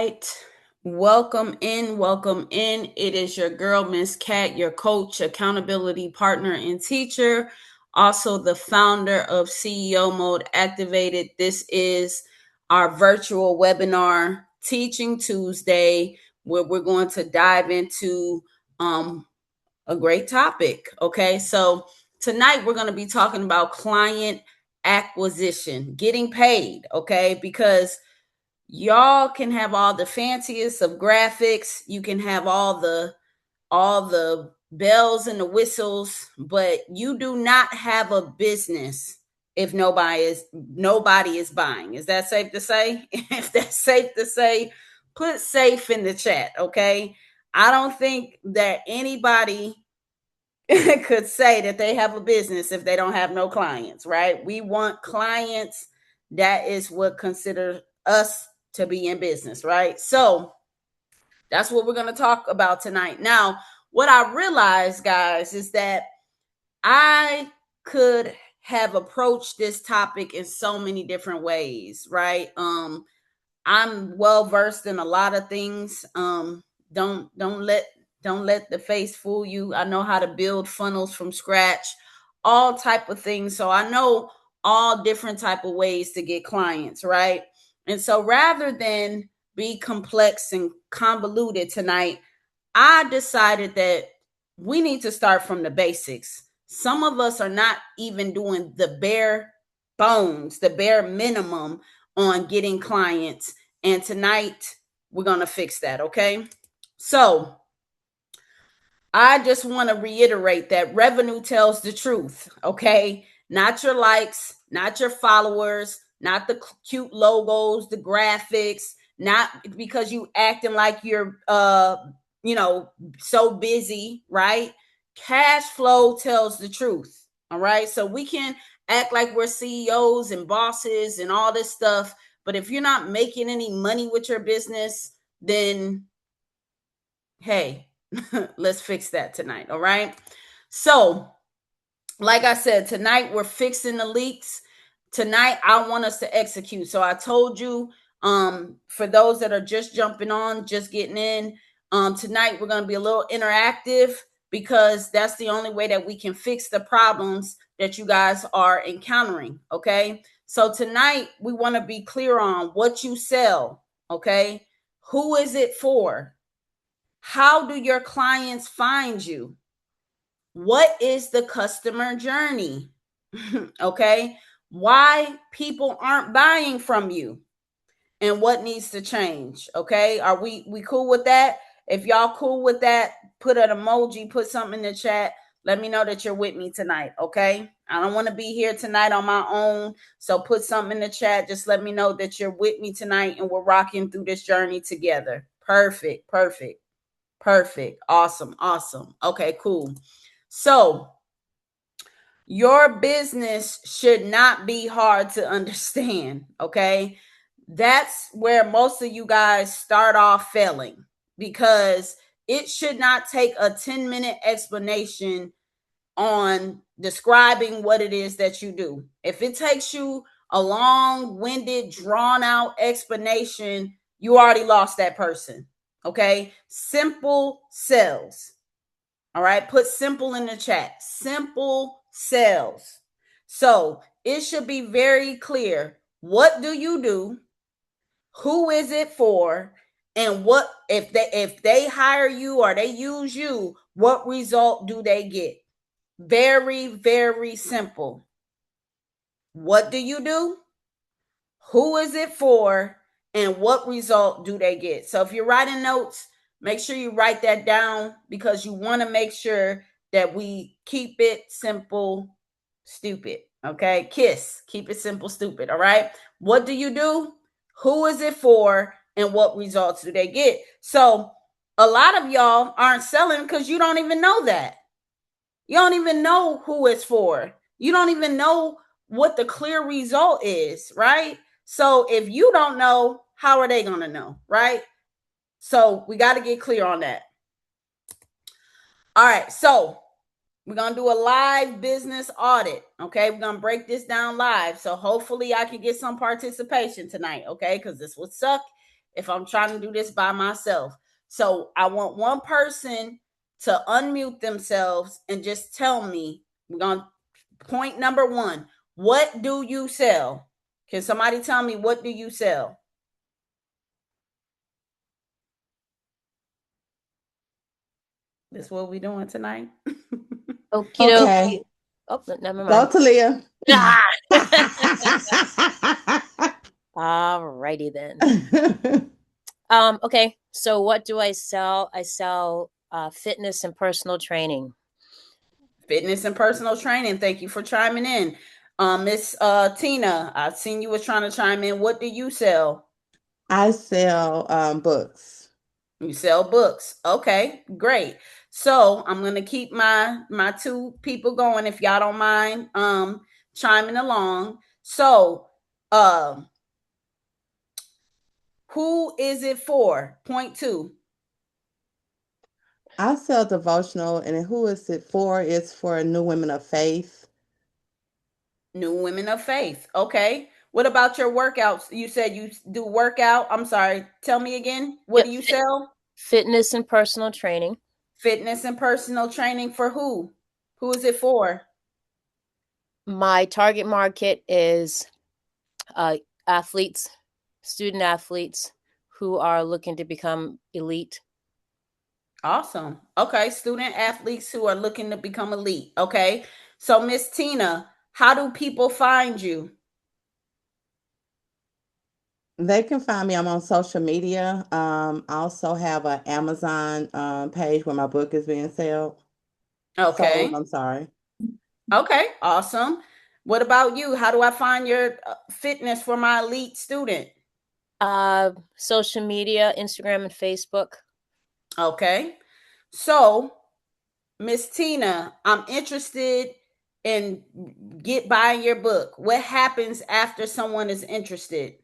right. Welcome in. Welcome in. It is your girl, Miss Cat, your coach, accountability partner, and teacher. Also, the founder of CEO Mode Activated. This is our virtual webinar, Teaching Tuesday, where we're going to dive into a great topic. Okay. So, tonight we're going to be talking about client acquisition, getting paid. Okay. Because y'all can have all the fanciest of graphics, you can have all the bells and the whistles, but you do not have a business if nobody is buying. Is that safe to say? If that's safe to say, put safe in the chat. Okay, I don't think that anybody could say that they have a business if they don't have no clients, right? We want clients. That is what consider us to be in business, right? So that's what we're going to talk about tonight. Now, what I realized, guys, is that I could have approached this topic in so many different ways, right? I'm well versed in a lot of things. Don't let the face fool you. I know how to build funnels from scratch, all type of things. So I know all different type of ways to get clients, right? And so rather than be complex and convoluted tonight, I decided that we need to start from the basics. Some of us are not even doing the bare bones, the bare minimum on getting clients. And tonight we're going to fix that. Okay. So I just want to reiterate that revenue tells the truth. Okay. Not your likes, not your followers, not the cute logos, the graphics, not because you acting like you're so busy, right? Cash flow tells the truth. All right. So we can act like we're CEOs and bosses and all this stuff, but if you're not making any money with your business, then hey, let's fix that tonight. All right. So, like I said, tonight we're fixing the leaks. Tonight, I want us to execute. So I told you, for those that are just jumping on, just getting in, tonight we're going to be a little interactive because that's the only way that we can fix the problems that you guys are encountering. Okay. So tonight we want to be clear on what you sell. Okay. Who is it for? How do your clients find you? What is the customer journey? Okay. Why people aren't buying from you and what needs to change. Okay. Are we cool with that? If y'all cool with that, put an emoji, put something in the chat. Let me know that you're with me tonight. Okay. I don't want to be here tonight on my own. So put something in the chat. Just let me know that you're with me tonight and we're rocking through this journey together. Perfect. Perfect. Perfect. Awesome. Awesome. Okay, cool. So your business should not be hard to understand. Okay. That's where most of you guys start off failing because it should not take a 10-minute explanation on describing what it is that you do. If it takes you a long-winded, drawn-out explanation, you already lost that person. Okay. Simple sells. All right. Put simple in the chat. Simple sells. So it should be very clear. What do you do? Who is it for? And what if they hire you or they use you, what result do they get? Very, very simple. What do you do? Who is it for? And what result do they get? So if you're writing notes, make sure you write that down because you want to make sure that we keep it simple, stupid. Okay. KISS. Keep it simple, stupid. All right. What do you do? Who is it for? And what results do they get? So a lot of y'all aren't selling because you don't even know that. You don't even know who it's for. You don't even know what the clear result is, right? So if you don't know, how are they going to know, right? So we got to get clear on that. All right. So we're going to do a live business audit. Okay. We're going to break this down live. So hopefully I can get some participation tonight. Okay. Because this would suck if I'm trying to do this by myself. So I want one person to unmute themselves and just tell me, we're going to point number one, what do you sell? Can somebody tell me, what do you sell? This is what we doing tonight. Okie Okay. dokie. Oh, never Go mind. to Leah. Ah! Alrighty then. Okay. So what do I sell? I sell fitness and personal training. Fitness and personal training. Thank you for chiming in. Miss Tina, I've seen you was trying to chime in. What do you sell? I sell books. You sell books. Okay, great. So I'm gonna keep my two people going if y'all don't mind chiming along. So who is it for? Point two. I sell devotional, and who is it for? It's for new women of faith. New women of faith. Okay. What about your workouts? You said you do workout. I'm sorry. Tell me again. What Yep. do you sell? Fitness and personal training. Fitness and personal training for who? Who is it for? My target market is athletes, student athletes who are looking to become elite. Awesome. Okay. Student athletes who are looking to become elite. Okay. So, Miss Tina, how do people find you? They can find me. I'm on social media. I also have an Amazon page where my book is being sold. Okay. I'm sorry. Okay. Awesome. What about you? How do I find your fitness for my elite student? Social media, Instagram and Facebook. Okay. So, Miss Tina, I'm interested in get buying your book. What happens after someone is interested?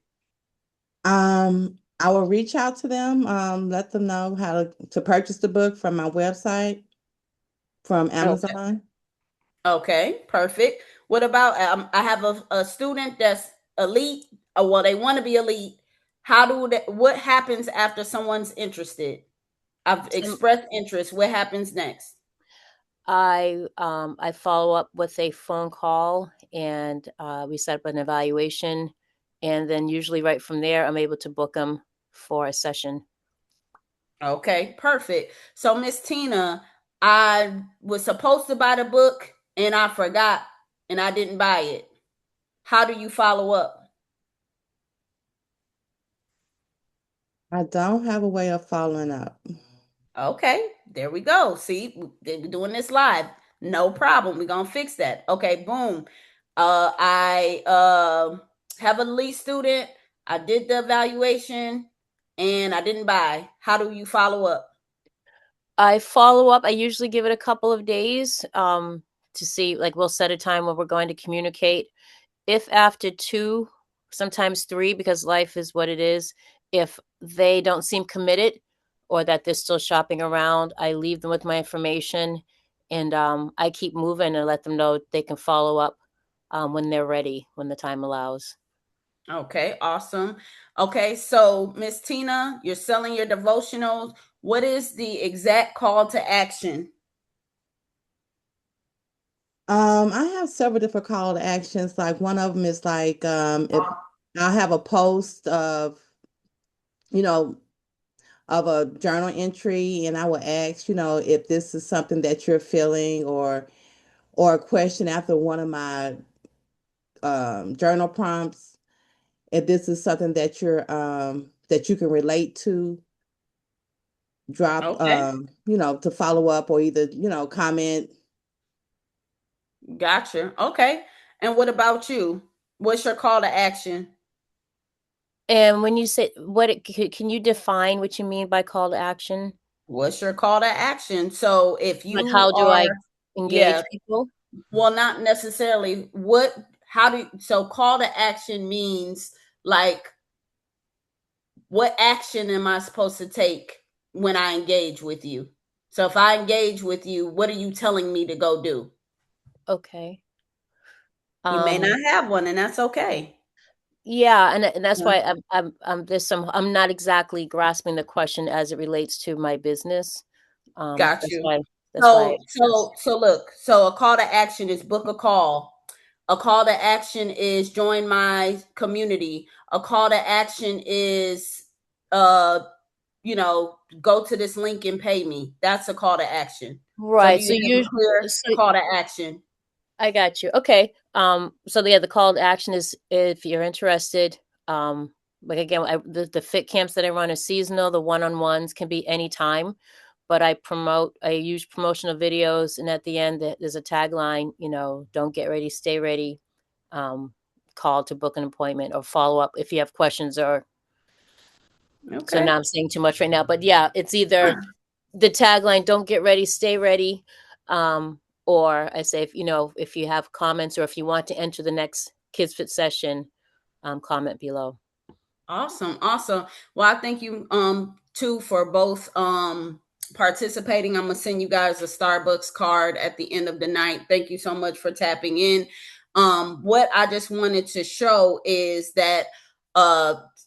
I will reach out to them, let them know how to purchase the book from my website from Okay. Amazon. Okay, perfect. What about I have a student that's elite, or well, they want to be elite. How do they, what happens after someone's interested? I've Um, expressed interest. What happens next? I follow up with a phone call and we set up an evaluation, and then usually right from there I'm able to book them for a session. Okay, perfect. So, Miss Tina, I was supposed to buy the book and I forgot and I didn't buy it. How do you follow up? I don't have a way of following up. Okay, there we go. See, they're doing this live. No problem. We're gonna fix that. Okay, boom. I have a lead student. I did the evaluation and I didn't buy. How do you follow up? I follow up. I usually give it a couple of days to see, like, we'll set a time where we're going to communicate. If after 2, sometimes 3, because life is what it is, if they don't seem committed or that they're still shopping around, I leave them with my information, and I keep moving and let them know they can follow up when they're ready, when the time allows. Okay, awesome. Okay, so Miss Tina, you're selling your devotionals. What is the exact call to action? I have several different call to actions. Like one of them is like if I have a post of, you know, of a journal entry, and I will ask, if this is something that you're feeling, or a question after one of my journal prompts, if this is something that you can relate to, drop Okay, to follow up, or either comment. gotcha. Okay, and what about you? What's your call to action? And when you say can you define what you mean by call to action? What's your call to action? So if Like, you how do are, I yeah, engage people? well, not necessarily. How do, so call to action means like, what action am I supposed to take when I engage with you? So if I engage with you, what are you telling me to go do? Okay. You may Um, not have one, and that's okay. Yeah, and that's why I'm not exactly grasping the question as it relates to my business. Got That's you. why that's why I So look, so a call to action is book a call. A call to action is join my community. A call to action is go to this link and pay me. That's a call to action. So do right. you So have a clear so call to action? I got you. Okay. So the call to action is if you're interested. Like again, the fit camps that I run are seasonal. The one-on-ones can be anytime, but I use promotional videos, and at the end there's a tagline. Don't get ready, stay ready. Call to book an appointment or follow up if you have questions. Or so Okay. now I'm saying too much right now, but yeah, it's either the tagline, don't get ready, stay ready. Or I say, if you have comments or if you want to enter the next Kids Fit session, comment below. Awesome. Awesome. Well, I thank you too for both participating. I'm gonna send you guys a Starbucks card at the end of the night. Thank you so much for tapping in. What I just wanted to show is that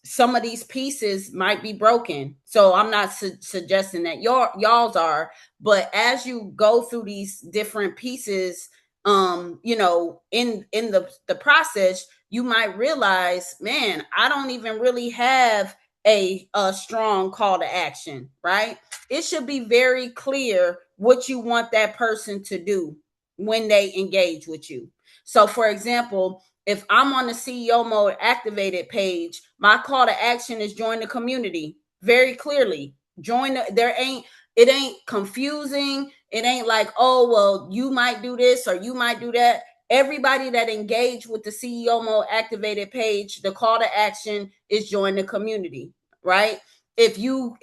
some of these pieces might be broken. So I'm not suggesting that y'all's are, but as you go through these different pieces, in the process, you might realize, man, I don't even really have a strong call to action, right? It should be very clear what you want that person to do when they engage with you. So, for example, if I'm on the CEO mode activated page, my call to action is join the community very clearly. It ain't confusing. It ain't like, oh, well, you might do this or you might do that. Everybody that engaged with the CEO mode activated page, the call to action is join the community, right? If you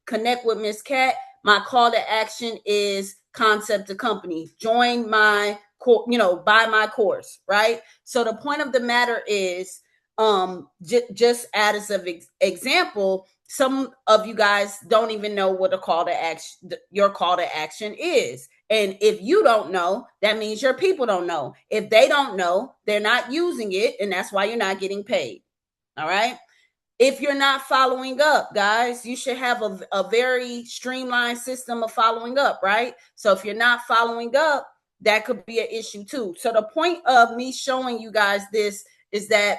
connect with Miss Cat, my call to action is concept to company. Join my buy my course, right? So the point of the matter is, just as an example, some of you guys don't even know what your call to action is. And if you don't know, that means your people don't know. If they don't know, they're not using it, and that's why you're not getting paid. All right. If you're not following up, guys, you should have a very streamlined system of following up, right? So if you're not following up, that could be an issue too. So the point of me showing you guys this is that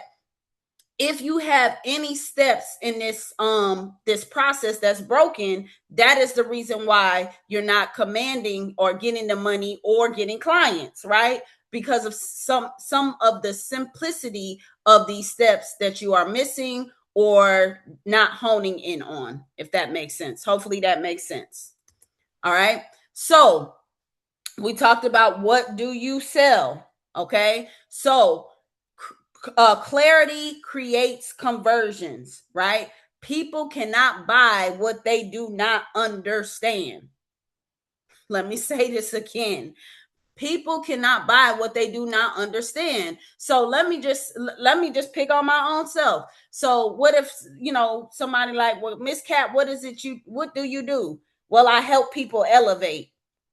if you have any steps in this process that's broken, that is the reason why you're not commanding or getting the money or getting clients, right? Because of some of the simplicity of these steps that you are missing or not honing in on, if that makes sense. Hopefully that makes sense. All right. So we talked about what do you sell? Okay. So clarity creates conversions, right? People cannot buy what they do not understand. Let me say this again. People cannot buy what they do not understand. So let me just pick on my own self. So what if somebody like, well, Miss Cat, what do you do? Well, I help people elevate.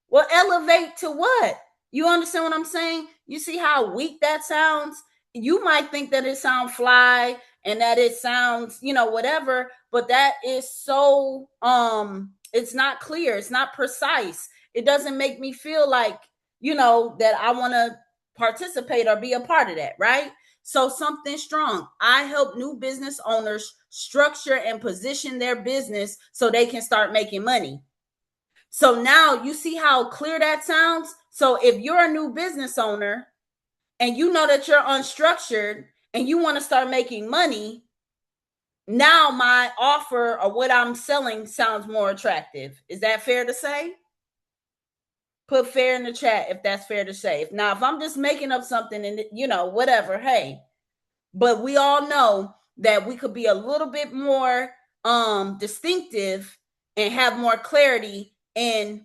Well, elevate to what? You understand what I'm saying? You see how weak that sounds? You might think that it sounds fly and that it sounds, whatever, but that is so it's not clear, it's not precise. It doesn't make me feel like, that I want to participate or be a part of that, right? So something strong. I help new business owners structure and position their business so they can start making money. So now you see how clear that sounds? So if you're a new business owner and you know that you're unstructured and you want to start making money, now my offer or what I'm selling sounds more attractive. Is that fair to say? Put fair in the chat if that's fair to say. If I'm just making up something and whatever, hey. But we all know that we could be a little bit more distinctive and have more clarity in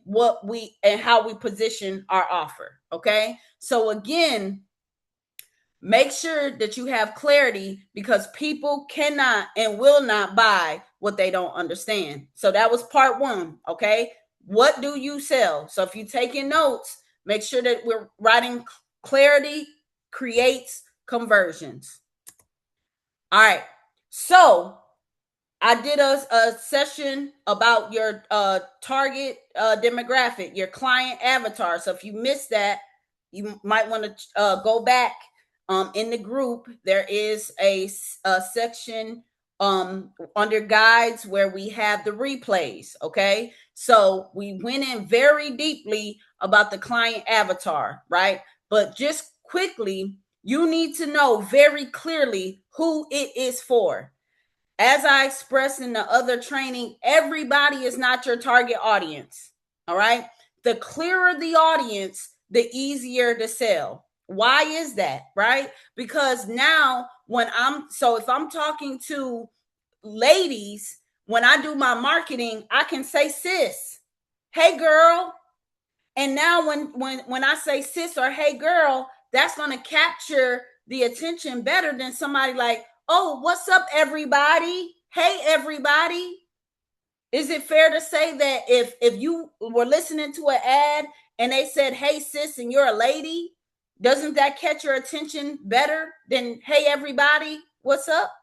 how we position our offer. Okay. So again, make sure that you have clarity because people cannot and will not buy what they don't understand. So that was part 1. Okay. What do you sell? So if you're taking notes, make sure that we're writing clarity creates conversions. All right. So I did a session about your target demographic, your client avatar. So if you missed that, you might want to go back in the group. There is a section under guides where we have the replays. Okay. So we went in very deeply about the client avatar, right? But just quickly, you need to know very clearly who it is for. As I expressed in the other training, everybody is not your target audience. All right. The clearer the audience, the easier to sell. Why is that? Right? Because now if I'm talking to ladies, when I do my marketing, I can say sis, hey girl. And now when I say sis or hey girl, that's going to capture the attention better than somebody like, oh, what's up, everybody? Hey, everybody. Is it fair to say that if you were listening to an ad and they said, hey, sis, and you're a lady, doesn't that catch your attention better than, hey, everybody, what's up?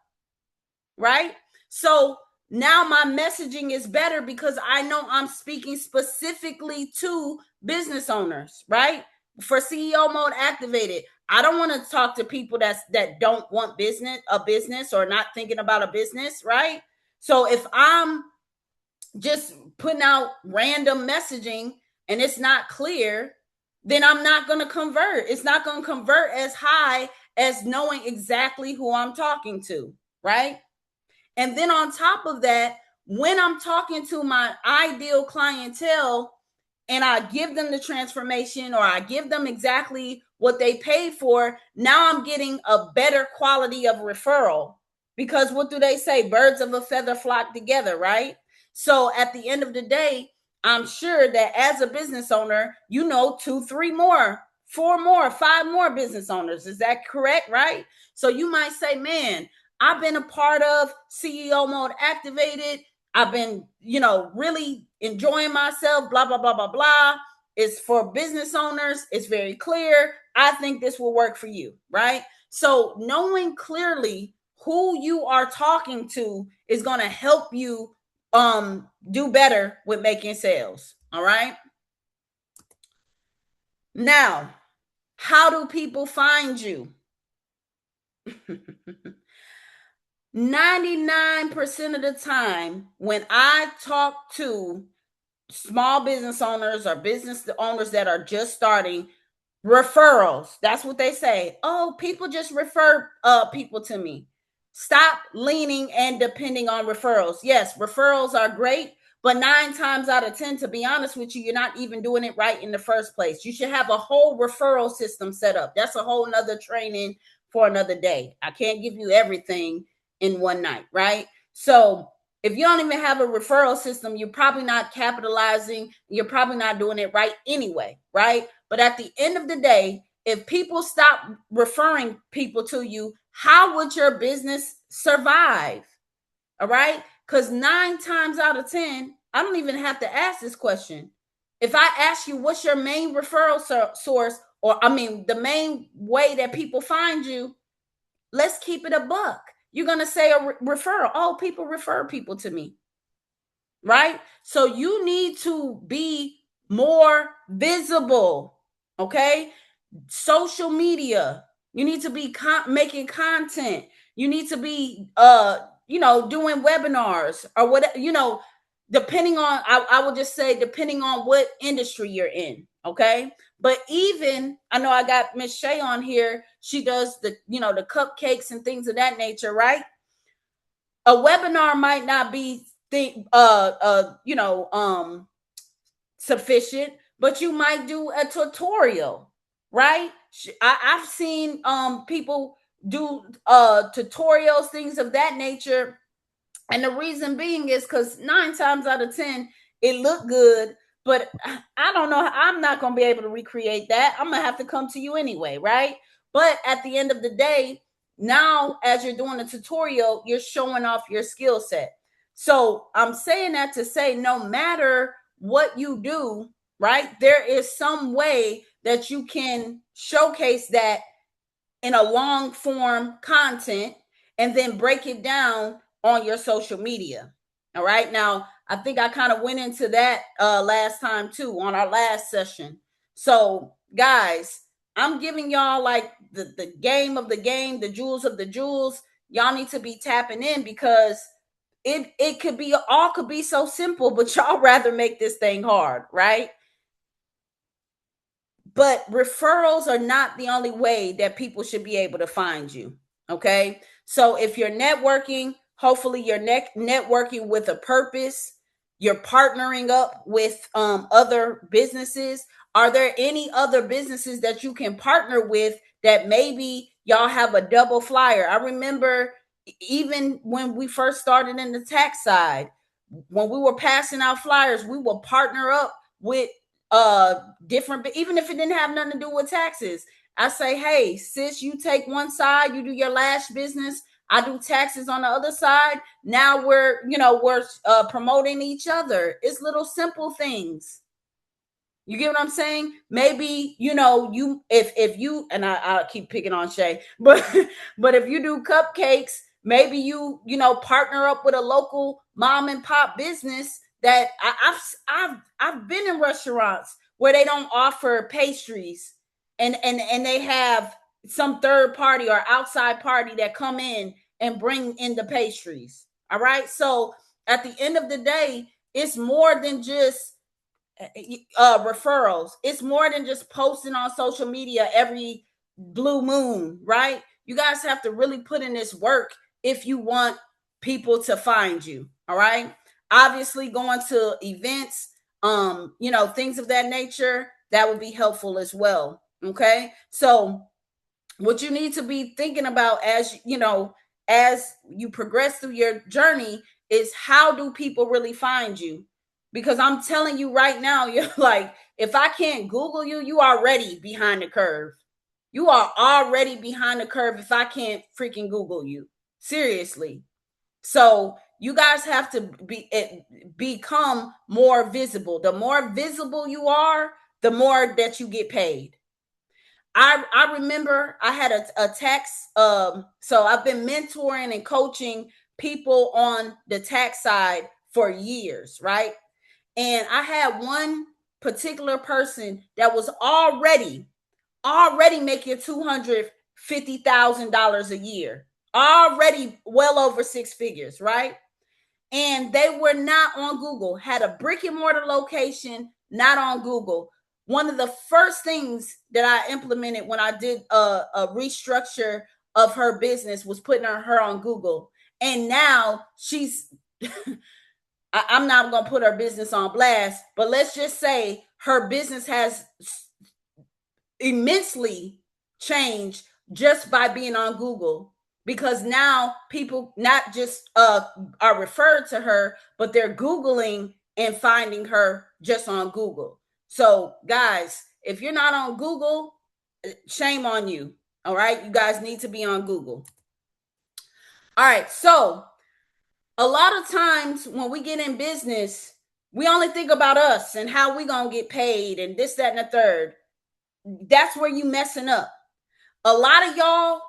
Right? So now my messaging is better because I know I'm speaking specifically to business owners, right? For CEO mode activated. I don't want to talk to people that don't want a business or not thinking about a business, right? So if I'm just putting out random messaging and it's not clear, then I'm not going to convert. It's not going to convert as high as knowing exactly who I'm talking to, right? And then on top of that, when I'm talking to my ideal clientele and I give them the transformation or I give them exactly what they paid for, now I'm getting a better quality of referral. Because what do they say? Birds of a feather flock together, right? So at the end of the day, I'm sure that as a business owner, you know 2, 3 more, 4 more, 5 more business owners. Is that correct, right? So you might say, man, I've been a part of CEO mode activated. I've been, really enjoying myself, blah, blah, blah, blah, blah. It's for business owners. It's very clear. I think this will work for you, right? So knowing clearly who you are talking to is going to help you do better with making sales. All right. Now, how do people find you? 99% of the time when I talk to small business owners or business owners that are just starting, referrals, that's what they say. Oh, people just refer people to me. Stop leaning and depending on referrals. Yes, referrals are great, but 9 times out of 10, to be honest with you, you're not even doing it right in the first place. You should have a whole referral system set up. That's a whole nother training for another day. I can't give you everything in one night, right? So if you don't even have a referral system, you're probably not capitalizing. You're probably not doing it right anyway, right? But at the end of the day, if people stop referring people to you, how would your business survive? All right? Because 9 times out of 10, I don't even have to ask this question. If I ask you what's your main referral source, or the main way that people find you, let's keep it a buck. You're going to say a referral. Oh, people refer people to me. Right? So you need to be more visible. Okay? Social media. You need to be making content. You need to be doing webinars or whatever, depending on, I would just say, depending on what industry you're in. Okay. But even, I know I got Miss Shay on here. She does the cupcakes and things of that nature, right? A webinar might not be sufficient, but you might do a tutorial, right? I've seen people do tutorials, things of that nature. And the reason being is because 9 times out of 10, it looked good, but I don't know. I'm not going to be able to recreate that. I'm going to have to come to you anyway, right? But at the end of the day, now as you're doing a tutorial, you're showing off your skill set. So I'm saying that to say, no matter what you do, right, there is some way that you can showcase that in a long form content. and then break it down on your social media. All right. Now, I think I kind of went into that last time too on our last session. So, guys, I'm giving y'all like the game of the game, the jewels of the jewels. Y'all need to be tapping in because it could be all could be so simple, but y'all rather make this thing hard, right? But referrals are not the only way that people should be able to find you. Okay. So if you're networking, hopefully you're networking with a purpose. You're partnering up with other businesses. Are there any other businesses that you can partner with that maybe y'all have a double flyer? I remember even when we first started in the tax side, when we were passing out flyers, we will partner up with different, even if it didn't have nothing to do with taxes. I say, hey, sis, you take one side, you do your lash business, I do taxes on the other side. Now we're promoting each other. It's little simple things. You get what I'm saying? Maybe, you if you, and I keep picking on Shay, but if you do cupcakes, maybe you partner up with a local mom and pop business that I've been in restaurants where they don't offer pastries and they have some third party or outside party that come in and bring in the pastries. All right. So at the end of the day, it's more than just referrals. It's more than just posting on social media every blue moon, right? You guys have to really put in this work if you want people to find you. All right. Obviously, going to events, things of that nature, that would be helpful as well. Okay. So what you need to be thinking about as you progress through your journey is, how do people really find you? Because I'm telling you right now, you're like, if I can't Google you, you are already behind the curve. You are already behind the curve if I can't freaking Google you. Seriously. So you guys have to become more visible. The more visible you are, the more that you get paid. I remember I had a tax. So I've been mentoring and coaching people on the tax side for years, right? And I had one particular person that was already making $250,000 a year, already well over six figures, right? And they were not on Google, had a brick and mortar location, not on Google. One of the first things that I implemented when I did a restructure of her business was putting her on Google. And now she's I'm not going to put her business on blast, but let's just say her business has immensely changed just by being on Google, because now people not just are referred to her, but they're Googling and finding her just on Google. So guys, if you're not on Google, shame on you. All right. You guys need to be on Google. All right. So a lot of times when we get in business, we only think about us and how we going to get paid and this, that, and the third. That's where you messing up. A lot of y'all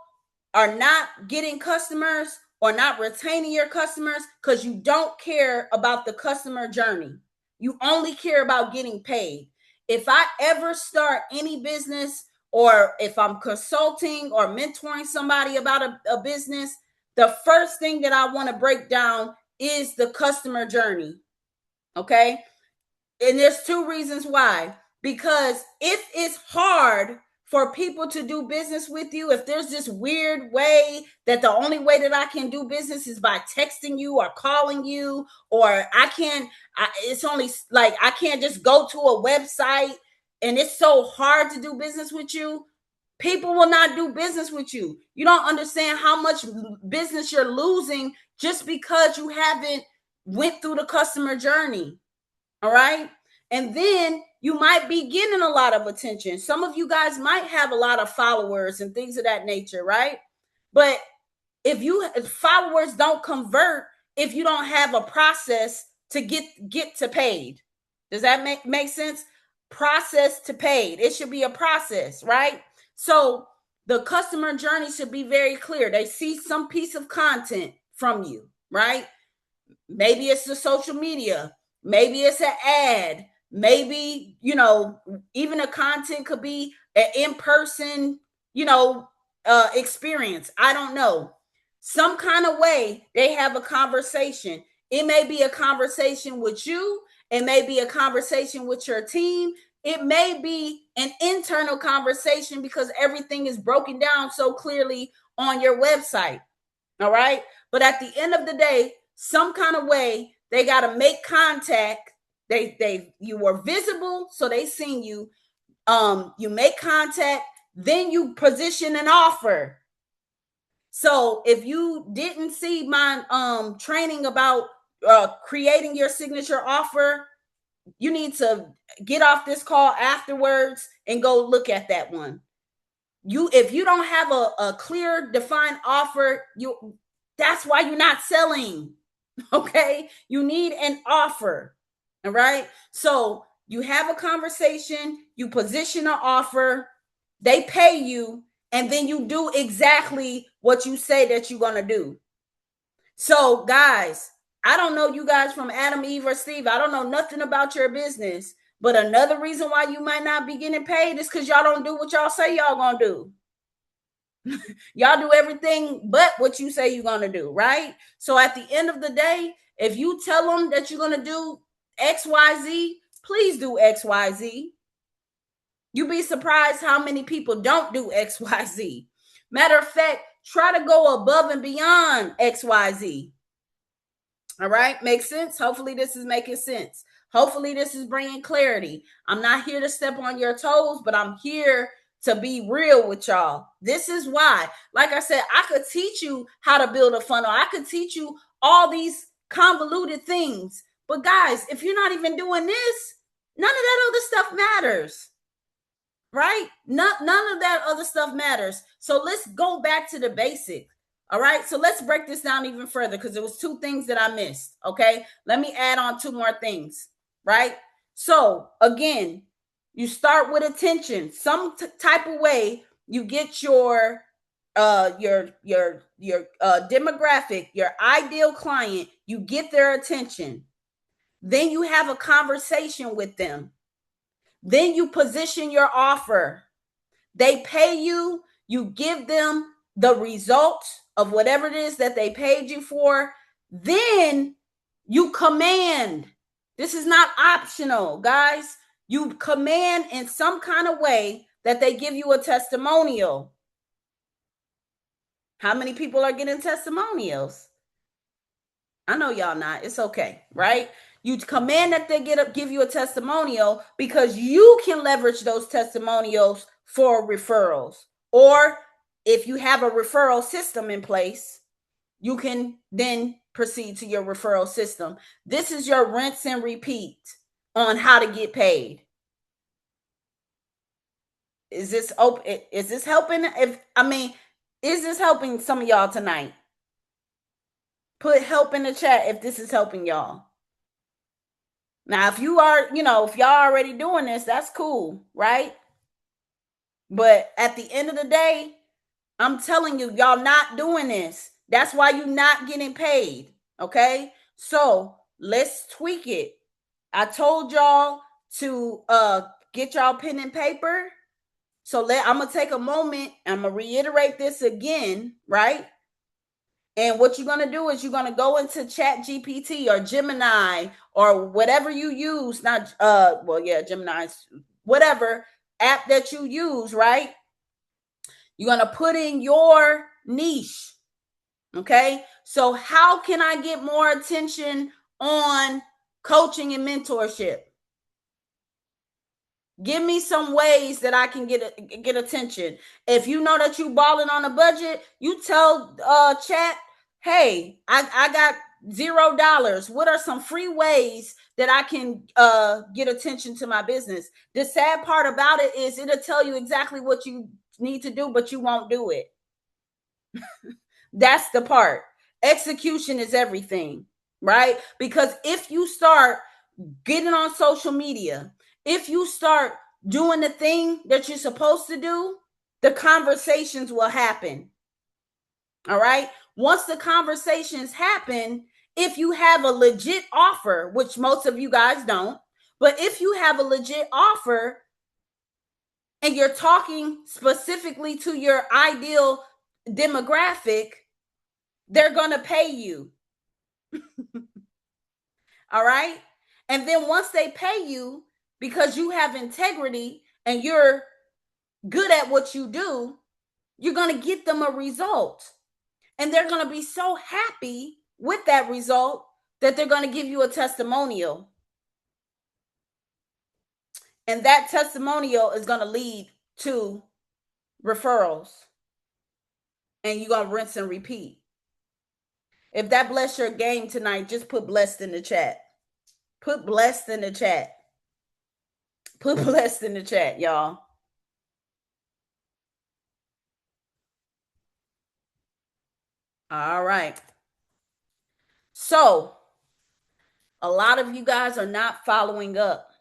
are not getting customers or not retaining your customers because you don't care about the customer journey. You only care about getting paid. If I ever start any business, or if I'm consulting or mentoring somebody about a business, the first thing that I want to break down is the customer journey. Okay. And there's two reasons why. Because if it's hard for people to do business with you, if there's this weird way that the only way that I can do business is by texting you or calling you, or it's only like I can't just go to a website and it's so hard to do business with you, people will not do business with you. You don't understand how much business you're losing just because you haven't went through the customer journey. All right. And then you might be getting a lot of attention. Some of you guys might have a lot of followers and things of that nature, right? But if followers don't convert, if you don't have a process to get to paid, does that make sense? Process to paid. It should be a process, right? So the customer journey should be very clear. They see some piece of content from you, right? Maybe it's the social media, maybe it's an ad, maybe, even the content could be an in-person, experience. I don't know. Some kind of way they have a conversation. It may be a conversation with you. It may be a conversation with your team. It may be an internal conversation because everything is broken down so clearly on your website. All right. But at the end of the day, some kind of way they got to make contact. You were visible, so they seen you. You make contact, then you position an offer. So if you didn't see my training about creating your signature offer, you need to get off this call afterwards and go look at that one. If you don't have a clear, defined offer, that's why you're not selling. Okay, you need an offer. All right, so you have a conversation, you position an offer, they pay you, and then you do exactly what you say that you're gonna do. So guys, I don't know you guys from Adam, Eve, or Steve. I don't know nothing about your business, but another reason why you might not be getting paid is because y'all don't do what y'all say y'all gonna do. Y'all do everything but what you say you're gonna do, right? So at the end of the day, if you tell them that you're gonna do XYZ, please do XYZ. You'd be surprised how many people don't do XYZ. Matter of fact, try to go above and beyond XYZ. All right, makes sense? Hopefully this is making sense. Hopefully this is bringing clarity. I'm not here to step on your toes, but I'm here to be real with y'all. This is why, like I said, I could teach you how to build a funnel. I could teach you all these convoluted things. But guys, if you're not even doing this, none of that other stuff matters, right? None of that other stuff matters. So let's go back to the basics. All right, so let's break this down even further because there was 2 things that I missed. Okay, let me add on 2 more things, right? So again, you start with attention. Some type of way you get your demographic, your ideal client, you get their attention. Then you have a conversation with them. Then you position your offer. They pay you, you give them the results of whatever it is that they paid you for. Then you command. This is not optional, guys. You command in some kind of way that they give you a testimonial. How many people are getting testimonials? I know y'all not. It's okay, right? You command that they give you a testimonial because you can leverage those testimonials for referrals. Or if you have a referral system in place, you can then proceed to your referral system. This is your rinse and repeat on how to get paid. Is this open? Is this helping? Is this helping some of y'all tonight? Put help in the chat if this is helping y'all. Now, if you are, if y'all already doing this, that's cool, right? But at the end of the day, I'm telling you, y'all not doing this. That's why you're not getting paid. Okay. So let's tweak it. I told y'all to get y'all pen and paper. So I'm going to take a moment. I'm going to reiterate this again, right? And what you're going to do is you're going to go into ChatGPT or Gemini or whatever you use. Gemini, whatever app that you use, right? You're going to put in your niche. Okay. So how can I get more attention on coaching and mentorship? Give me some ways that I can get attention. If you know that you balling on a budget, you tell chat, hey, I got $0. What are some free ways that I can get attention to my business? The sad part about it is it'll tell you exactly what you need to do, but you won't do it. That's the part. Execution is everything, right? Because if you start getting on social media, if you start doing the thing that you're supposed to do, the conversations will happen. All right. Once the conversations happen, if you have a legit offer, which most of you guys don't, but if you have a legit offer and you're talking specifically to your ideal demographic, they're going to pay you. All right. And then once they pay you, because you have integrity and you're good at what you do, you're going to get them a result. And they're going to be so happy with that result that they're going to give you a testimonial. And that testimonial is going to lead to referrals. And you're going to rinse and repeat. If that bless your game tonight, just put blessed in the chat. Put blessed in the chat. Put blessed in the chat, y'all. All right. So, a lot of you guys are not following up.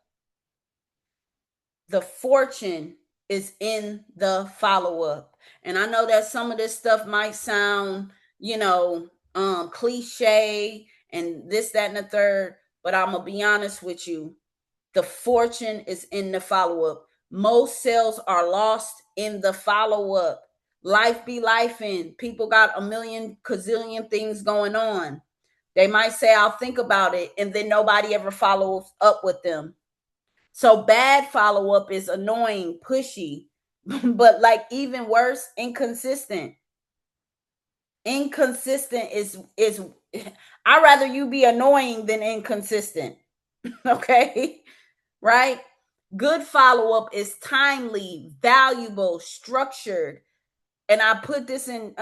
The fortune is in the follow-up. And I know that some of this stuff might sound, cliche and this, that, and the third, but I'm going to be honest with you. The fortune is in the follow-up. Most sales are lost in the follow-up. Life be lifing. People got a million gazillion things going on. They might say, I'll think about it, and then nobody ever follows up with them. So bad follow-up is annoying, pushy, but like even worse, inconsistent. Inconsistent is I'd rather you be annoying than inconsistent. Okay? Right? Good follow-up is timely, valuable, structured. And I put this in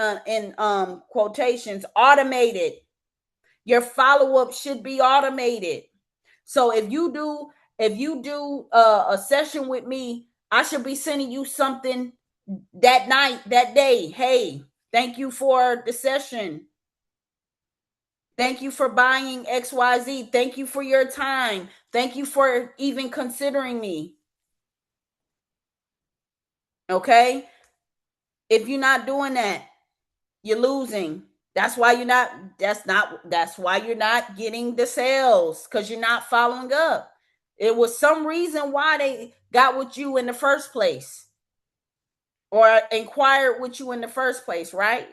quotations, automated. Your follow-up should be automated. So if you do a session with me, I should be sending you something that night, that day. Hey, thank you for the session. Thank you for buying XYZ. Thank you for your time. Thank you for even considering me. Okay? If you're not doing that, you're losing. That's why you're not getting the sales, because you're not following up. It was some reason why they got with you in the first place or inquired with you in the first place, right?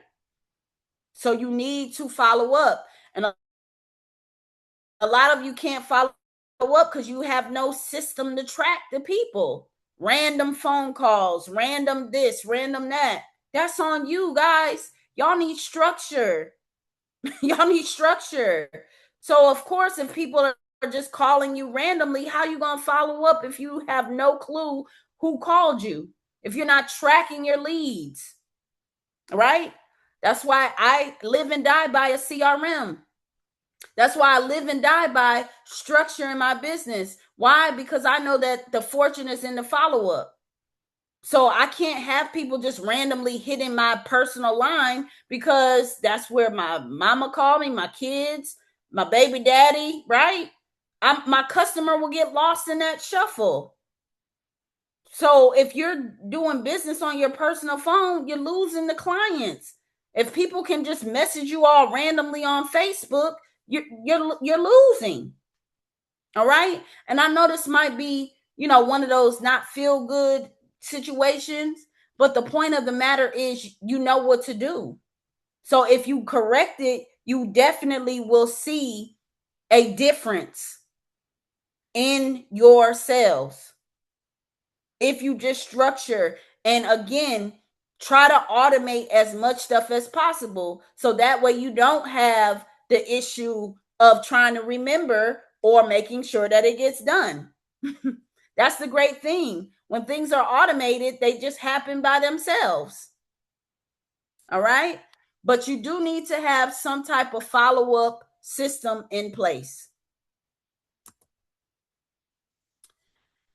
So you need to follow up. And a lot of you can't follow up because you have no system to track the people. Random phone calls, random this, random that. That's on you, guys. Y'all need structure. Y'all need structure. So, of course, if people are just calling you randomly, how you going to follow up if you have no clue who called you? If you're not tracking your leads, right? That's why I live and die by a CRM. That's why I live and die by structuring my business. Why? Because I know that the fortune is in the follow-up. So I can't have people just randomly hitting my personal line, because that's where my mama called me, my kids, my baby daddy, right? My customer will get lost in that shuffle. So if you're doing business on your personal phone, you're losing the clients. If people can just message you all randomly on Facebook, you're losing. All right? And I know this might be, one of those not feel good situations, but the point of the matter is you know what to do. So if you correct it, you definitely will see a difference in your sales. If you just structure and again try to automate as much stuff as possible, so that way you don't have the issue of trying to remember or making sure that it gets done. That's the great thing. When things are automated, they just happen by themselves. All right? But you do need to have some type of follow-up system in place.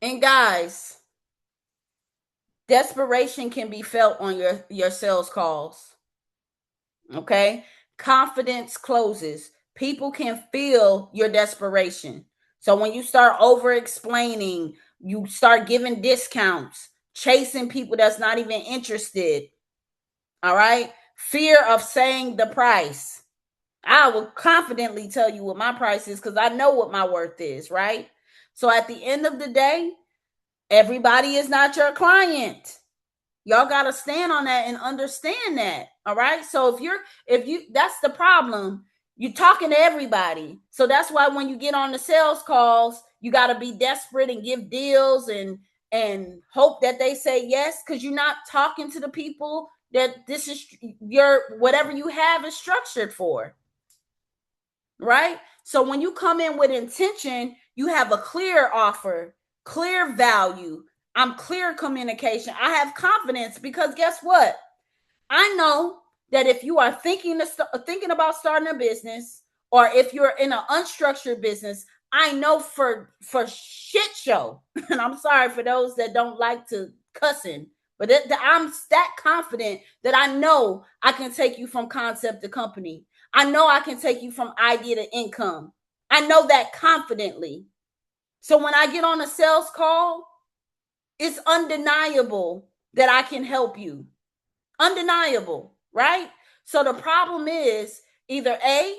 And guys, desperation can be felt on your sales calls. Okay? Confidence closes. People can feel your desperation. So when you start over explaining, you start giving discounts, chasing people that's not even interested. All right. Fear of saying the price. I will confidently tell you what my price is because I know what my worth is, right? So at the end of the day, everybody is not your client. Y'all got to stand on that and understand that. All right. So if you, that's the problem. You're talking to everybody. So that's why when you get on the sales calls, you got to be desperate and give deals and hope that they say yes, because you're not talking to the people that this is your, whatever you have is structured for. Right? So when you come in with intention, you have a clear offer, clear value. I'm clear communication. I have confidence because guess what? I know that if you are thinking about starting a business, or if you're in an unstructured business, I know for shit show, and I'm sorry for those that don't like to cussing, but I'm that confident that I know I can take you from concept to company. I know I can take you from idea to income. I know that confidently. So when I get on a sales call, it's undeniable that I can help you. Undeniable, right? So the problem is either A,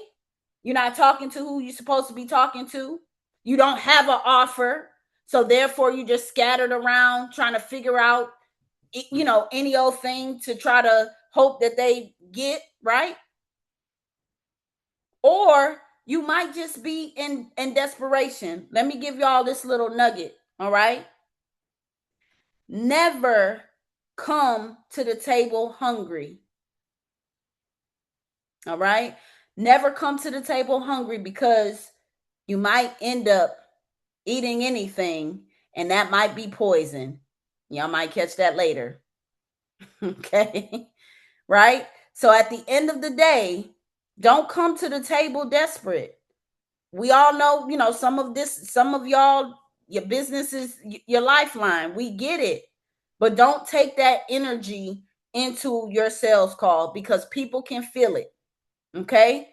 you're not talking to who you're supposed to be talking to. You don't have an offer. So therefore you just scattered around trying to figure out, any old thing to try to hope that they get, right? Or you might just be in desperation. Let me give y'all this little nugget, all right? Never come to the table hungry. All right? Never come to the table hungry, because you might end up eating anything and that might be poison. Y'all might catch that later. Okay? Right? So at the end of the day, don't come to the table desperate. We all know, some of y'all, your business is your lifeline. We get it. But don't take that energy into your sales call, because people can feel it. Okay?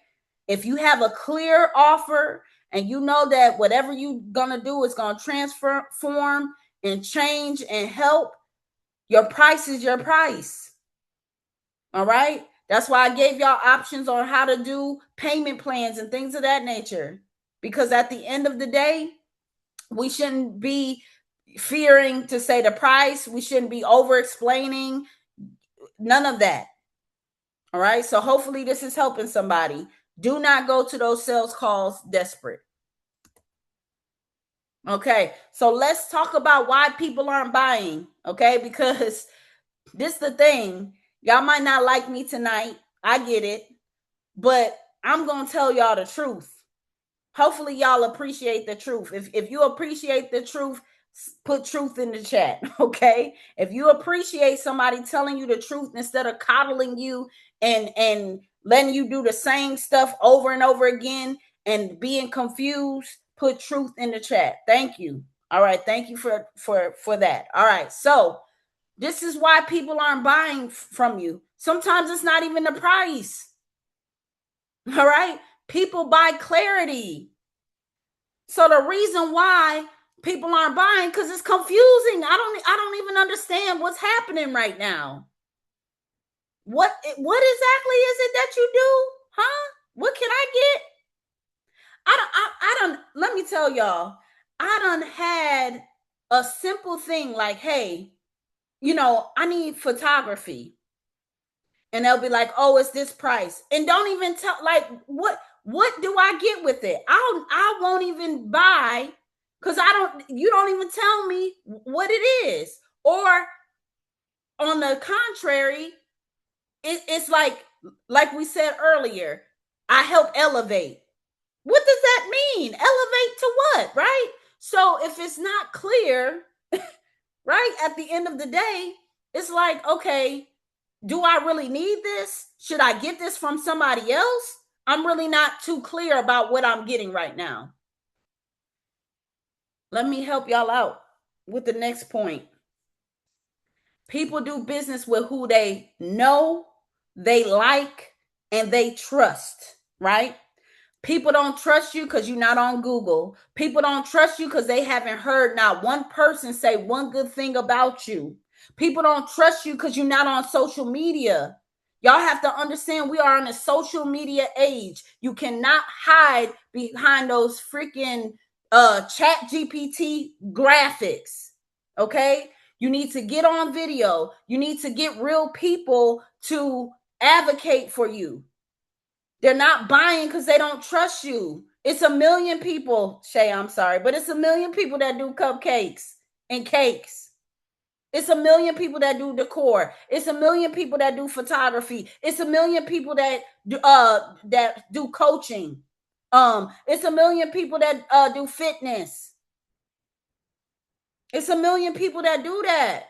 If you have a clear offer and you know that whatever you're going to do is going to transform and change and help, your price is your price. All right? That's why I gave y'all options on how to do payment plans and things of that nature. Because at the end of the day, we shouldn't be fearing to say the price. We shouldn't be over explaining. None of that. All right. So hopefully this is helping somebody. Do not go to those sales calls desperate. Okay. So let's talk about why people aren't buying. Okay. Because this is the thing. Y'all might not like me tonight. I get it. But I'm going to tell y'all the truth. Hopefully y'all appreciate the truth. If you appreciate the truth, put truth in the chat, okay? If you appreciate somebody telling you the truth instead of coddling you and letting you do the same stuff over and over again and being confused, put truth in the chat. Thank you. All right, thank you for that. All right, so this is why people aren't buying from you. Sometimes it's not even the price. All right? People buy clarity. So the reason why people aren't buying, because it's confusing. I don't even understand what's happening right now. What exactly is it that you do? Huh? What can I get? I don't let me tell y'all, I done had a simple thing like, hey, I need photography. And they'll be like, oh, it's this price. And don't even tell, like, what do I get with it? I won't even buy, because you don't even tell me what it is. Or on the contrary, it's like we said earlier, I help elevate. What does that mean? Elevate to what, right? So if it's not clear, right, at the end of the day, it's like, okay, do I really need this? Should I get this from somebody else? I'm really not too clear about what I'm getting right now. Let me help y'all out with the next point. People do business with who they know, they like, and they trust, right? People don't trust you because you're not on Google. People don't trust you because they haven't heard not one person say one good thing about you. People don't trust you because you're not on social media. Y'all have to understand we are in a social media age. You cannot hide behind those freaking chat GPT graphics. Okay? You need to get on video. You need to get real people to advocate for you. They're not buying because they don't trust you. It's a million people, Shay, I'm sorry, but it's a million people that do cupcakes and cakes. It's a million people that do decor. It's a million people that do photography. It's a million people that do coaching. It's a million people that do fitness. It's a million people that do that.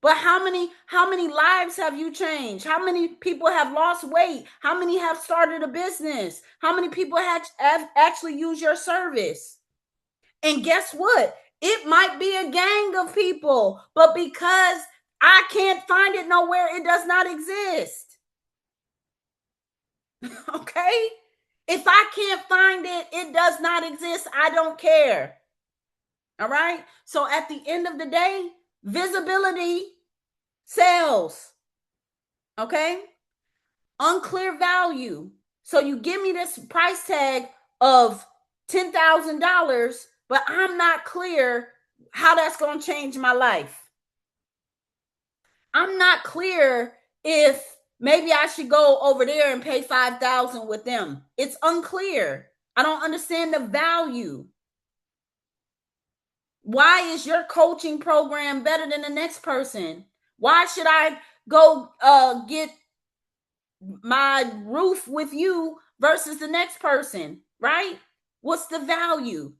But how many lives have you changed? How many people have lost weight? How many have started a business? How many people have actually used your service? And guess what? It might be a gang of people, but because I can't find it nowhere, it does not exist. Okay? If I can't find it, it does not exist. I don't care. All right? So at the end of the day, visibility sells. Okay? Unclear value. So you give me this price tag of $10,000, but I'm not clear how that's going to change my life. I'm not clear if maybe I should go over there and pay $5,000 with them. It's unclear. I don't understand the value. Why is your coaching program better than the next person? Why should I go get my roof with you versus the next person, right? What's the value?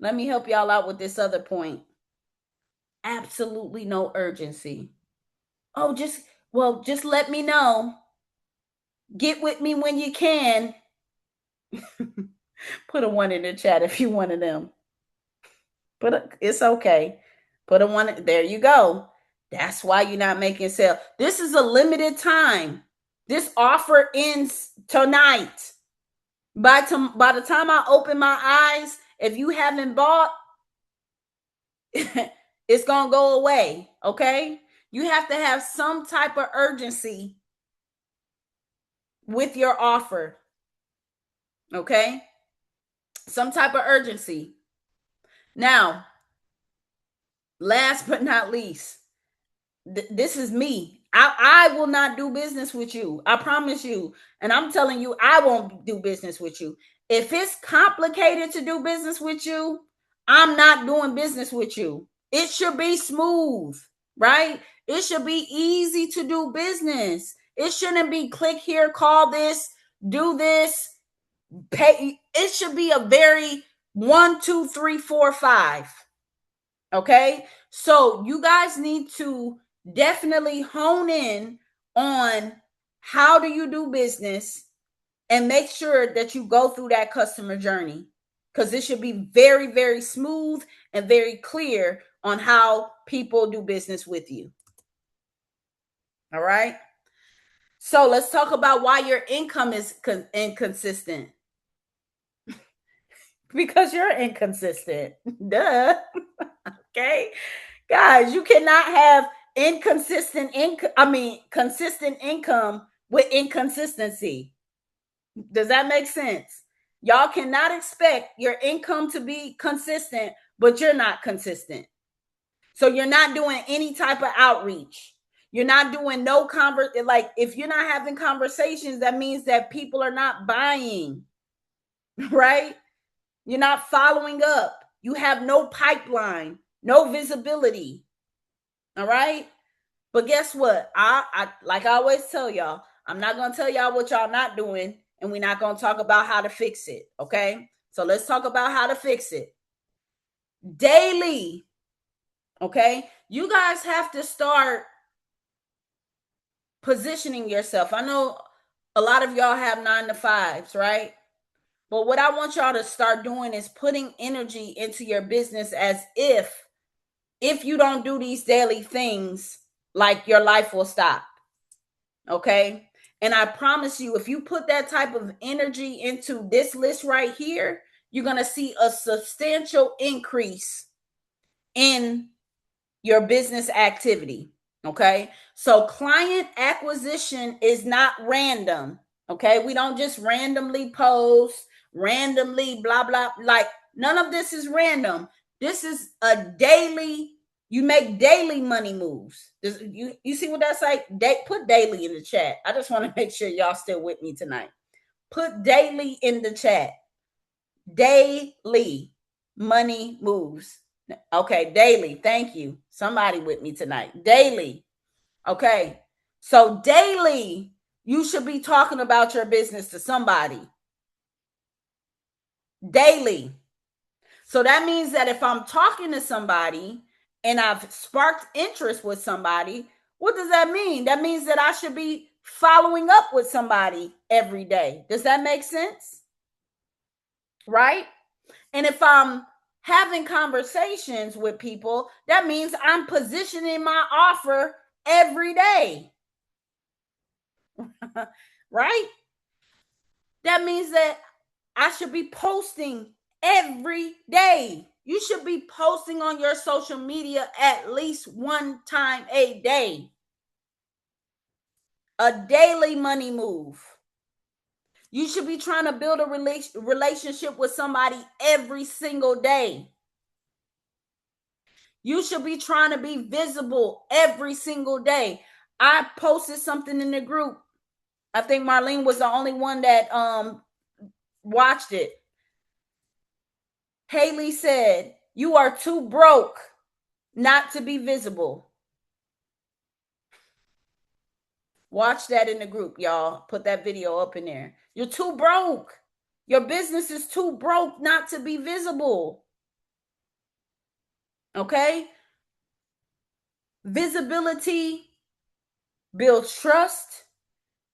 Let me help y'all out with this other point. Absolutely no urgency. Oh, just let me know. Get with me when you can. Put a 1 in the chat if you one of them. It's okay. Put a 1. There you go. That's why you're not making sale. This is a limited time. This offer ends tonight. By the time I open my eyes, if you haven't bought, it's going to go away. Okay? You have to have some type of urgency with your offer. Okay? Some type of urgency. Now, last but not least, this is me. I will not do business with you. I promise you. And I'm telling you, I won't do business with you. If it's complicated to do business with you, I'm not doing business with you. It should be smooth, right? It should be easy to do business. It shouldn't be click here, call this, do this, pay. It should be a very 1, 2, 3, 4, 5. Okay? So you guys need to definitely hone in on how do you do business and make sure that you go through that customer journey, because it should be very, very smooth and very clear on how people do business with you. All right. So let's talk about why your income is inconsistent. Because you're inconsistent. Duh. Okay. Guys, you cannot have consistent income with inconsistency. Does that make sense? Y'all cannot expect your income to be consistent, but you're not consistent. So you're not doing any type of outreach. You're not doing no like if you're not having conversations, that means that people are not buying, right? You're not following up. You have no pipeline, no visibility. All right. But guess what? I like I always tell y'all, I'm not going to tell y'all what y'all not doing, and we're not going to talk about how to fix it. Okay. So let's talk about how to fix it. Daily. Okay. You guys have to start positioning yourself. I know a lot of y'all have 9 to 5s, right? But what I want y'all to start doing is putting energy into your business as if you don't do these daily things, like your life will stop. Okay. And I promise you, if you put that type of energy into this list right here, you're going to see a substantial increase in your business activity. Okay. So client acquisition is not random. Okay. We don't just randomly post, randomly, blah, blah. Like none of this is random. This is a daily, you make daily money moves. You see what that's like? Put daily in the chat. I just want to make sure y'all still with me tonight. Put daily in the chat. Daily money moves. Okay, daily. Thank you. Somebody with me tonight. Daily. Okay. So daily, you should be talking about your business to somebody. Daily. So that means that if I'm talking to somebody and I've sparked interest with somebody, what does that mean? That means that I should be following up with somebody every day. Does that make sense? Right? And if I'm having conversations with people, that means I'm positioning my offer every day. Right? That means that I should be posting every day. You should be posting on your social media at least one time a day. A daily money move. You should be trying to build a relationship with somebody every single day. You should be trying to be visible every single day. I posted something in the group. I think Marlene was the only one that watched it. Haley said, "You are too broke not to be visible." Watch that in the group, y'all. Put that video up in there. You're too broke. Your business is too broke not to be visible. Okay? Visibility builds trust.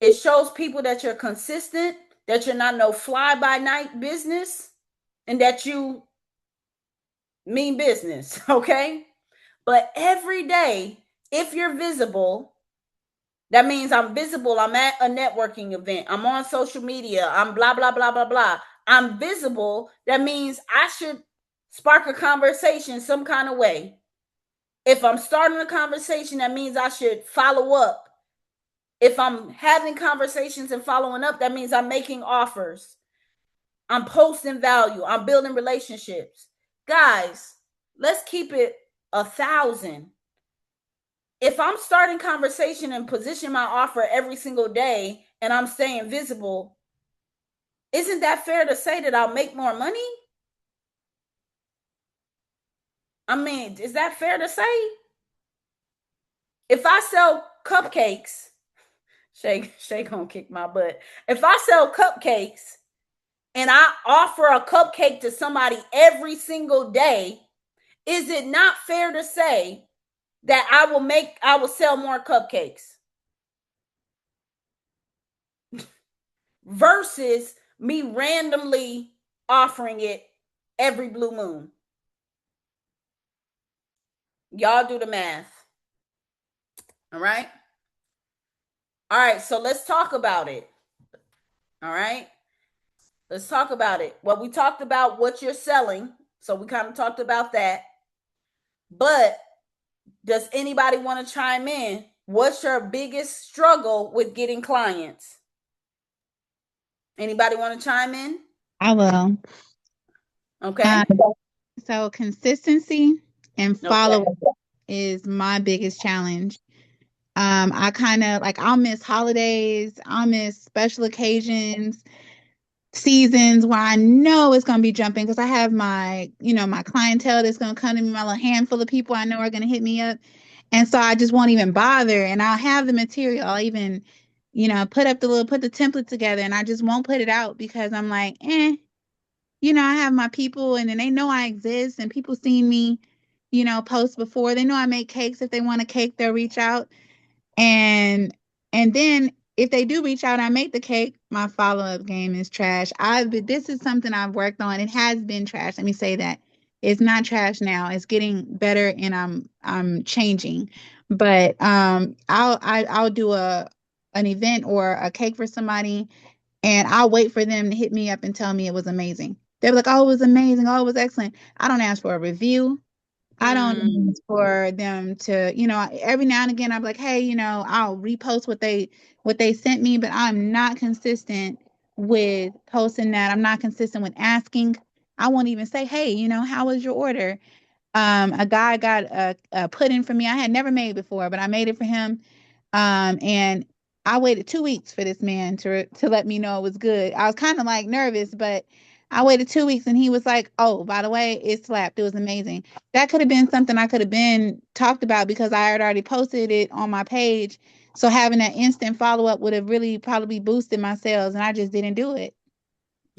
It shows people that you're consistent, that you're not no fly-by-night business, and that you mean business, okay? But every day, if you're visible, that means I'm visible. I'm at a networking event. I'm on social media. I'm blah, blah, blah, blah, blah. I'm visible. That means I should spark a conversation some kind of way. If I'm starting a conversation, that means I should follow up. If I'm having conversations and following up, that means I'm making offers. I'm posting value. I'm building relationships. Guys, let's keep it 1,000. If I'm starting conversation and position my offer every single day and I'm staying visible, isn't that fair to say that I'll make more money? I mean, is that fair to say? If I sell cupcakes, Shay gonna kick my butt. If I sell cupcakes and I offer a cupcake to somebody every single day, is it not fair to say that I will sell more cupcakes versus me randomly offering it every blue moon? Y'all do the math. All right. All right. So let's talk about it. All right. Let's talk about it. Well, we talked about what you're selling. So we kind of talked about that. But does anybody want to chime in? What's your biggest struggle with getting clients? Anybody want to chime in? I will. Okay. So consistency and follow Okay. up is my biggest challenge. I kind of like I'll miss holidays, I'll miss special occasions, seasons where I know it's gonna be jumping because I have my, my clientele that's gonna come to me, my little handful of people I know are gonna hit me up. And so I just won't even bother. And I'll have the material. I'll even, put the template together and I just won't put it out because I'm like, I have my people and then they know I exist and people seen me, post before. They know I make cakes. If they want a cake, they'll reach out. And then if they do reach out, I make the cake. My follow-up game is trash. This is something I've worked on. It has been trash. Let me say that. It's not trash now. It's getting better and I'm changing. But I'll do an event or a cake for somebody and I'll wait for them to hit me up and tell me it was amazing. They're like, "Oh, it was amazing. Oh, it was excellent." I don't ask for a review. I don't need for them to, every now and again I'm like, hey, I'll repost what they sent me, but I'm not consistent with posting that. I'm not consistent with asking. I won't even say, hey, how was your order? A guy got a pudding for me. I had never made before, but I made it for him. And I waited 2 weeks for this man to let me know it was good. I was kind of like nervous, but I waited 2 weeks and he was like, "Oh, by the way, it slapped. It was amazing." That could have been something I could have been talked about because I had already posted it on my page. So having that instant follow up would have really probably boosted my sales, and I just didn't do it.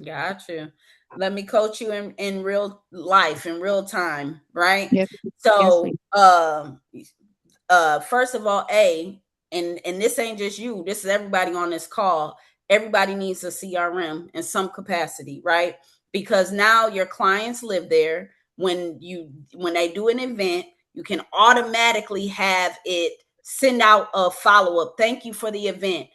Gotcha. Let me coach you in real life, in real time, right? Yes. So, Yes, first of all, and this ain't just you, this is everybody on this call. Everybody needs a CRM in some capacity, right? Because now your clients live there. When they do an event, you can automatically have it send out a follow-up. Thank you for the event.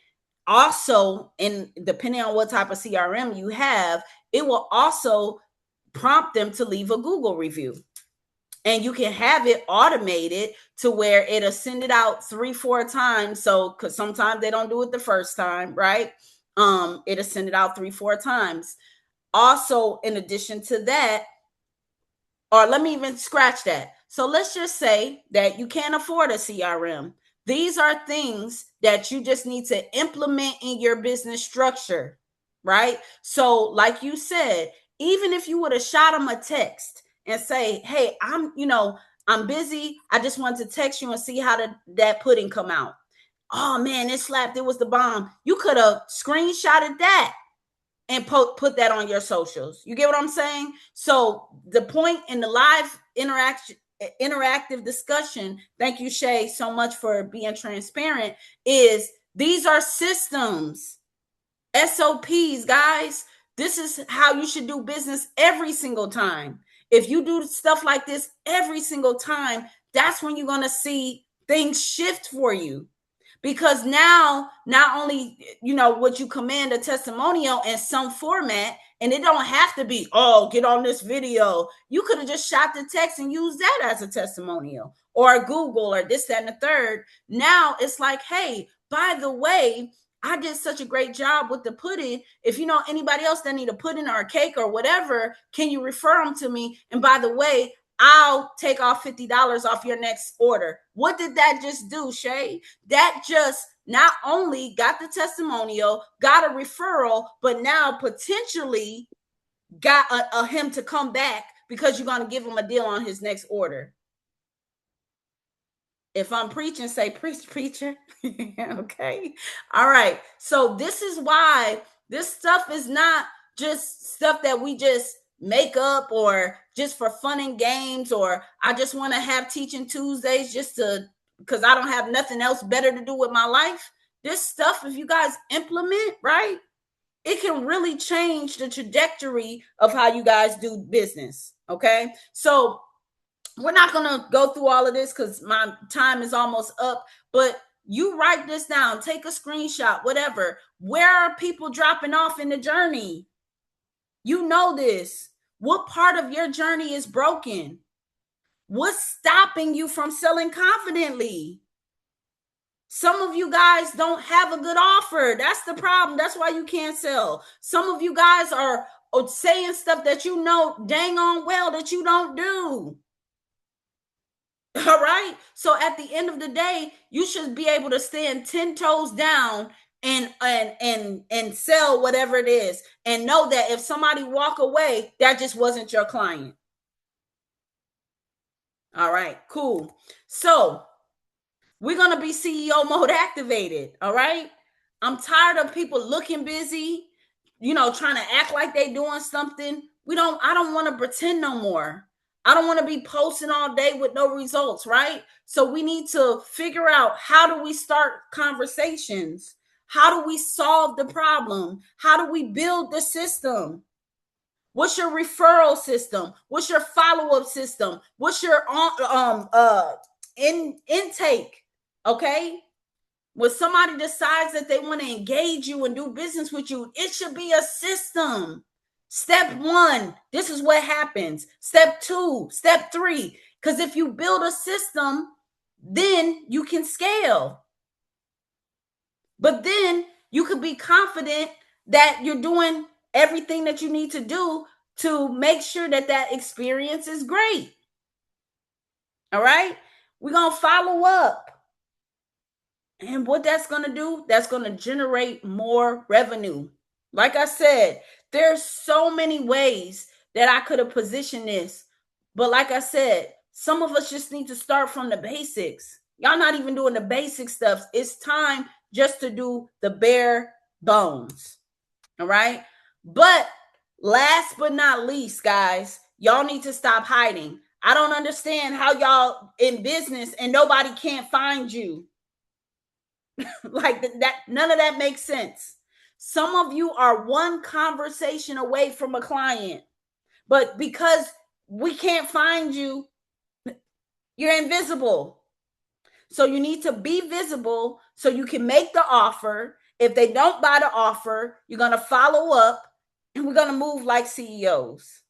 Also, and depending on what type of CRM you have, it will also prompt them to leave a Google review. And you can have it automated to where it'll send it out 3-4 times. So, because sometimes they don't do it the first time, right? It'll send it out 3-4 times. Also, in addition to that, or let me even scratch that. So let's just say that you can't afford a CRM. These are things that you just need to implement in your business structure, right? So, like you said, even if you would have shot them a text and say, "Hey, I'm busy. I just wanted to text you and see how that pudding come out." Oh man, it slapped. It was the bomb. You could have screenshotted that and put that on your socials. You get what I'm saying? So the point in the live interactive discussion, thank you, Shay, so much for being transparent, is these are systems, SOPs, guys. This is how you should do business every single time. If you do stuff like this every single time, that's when you're going to see things shift for you. Because now, not only, would you command a testimonial in some format, and it don't have to be, "Oh, get on this video." You could have just shot the text and used that as a testimonial, or Google, or this, that, and the third. Now it's like, "Hey, by the way, I did such a great job with the pudding. If you know anybody else that need a pudding or a cake or whatever, can you refer them to me? And by the way, I'll take off $50 off your next order." What did that just do, Shay? That just not only got the testimonial, got a referral, but now potentially got him to come back because you're going to give him a deal on his next order. If I'm preaching, say preach, preacher. Okay. All right. So this is why this stuff is not just stuff that we just make up or just for fun and games, or I just want to have teaching Tuesdays just because I don't have nothing else better to do with my life. This stuff, if you guys implement, right, it can really change the trajectory of how you guys do business. Okay. So we're not going to go through all of this because my time is almost up, but you write this down, take a screenshot, whatever. Where are people dropping off in the journey? You know this. What part of your journey is broken? What's stopping you from selling confidently? Some of you guys don't have a good offer. That's the problem. That's why you can't sell. Some of you guys are saying stuff that you know dang on well that you don't do. All right. So at the end of the day, you should be able to stand 10 toes down and sell whatever it is, and know that if somebody walk away, that just wasn't your client. All right, cool. So we're going to be CEO mode activated. All right. I'm tired of people looking busy, trying to act like they doing something. I don't want to pretend no more. I don't want to be posting all day with no results, right? So we need to figure out, how do we start conversations? How do we solve the problem? How do we build the system? What's your referral system? What's your follow-up system? What's your intake? Okay? When somebody decides that they want to engage you and do business with you, it should be a system. Step 1, this is what happens. Step 2, step 3, Because if you build a system, then you can scale. But then you could be confident that you're doing everything that you need to do to make sure that that experience is great. All right? We're going to follow up. And what that's going to do, that's going to generate more revenue. Like I said, there's so many ways that I could have positioned this. But like I said, some of us just need to start from the basics. Y'all not even doing the basic stuff. It's time just to do the bare bones. All right? But last but not least, guys, y'all need to stop hiding. I don't understand how y'all in business and nobody can't find you. Like that, none of that makes sense. Some of you are one conversation away from a client, but because we can't find you, you're invisible. So you need to be visible so you can make the offer. If they don't buy the offer, you're going to follow up and we're going to move like CEOs.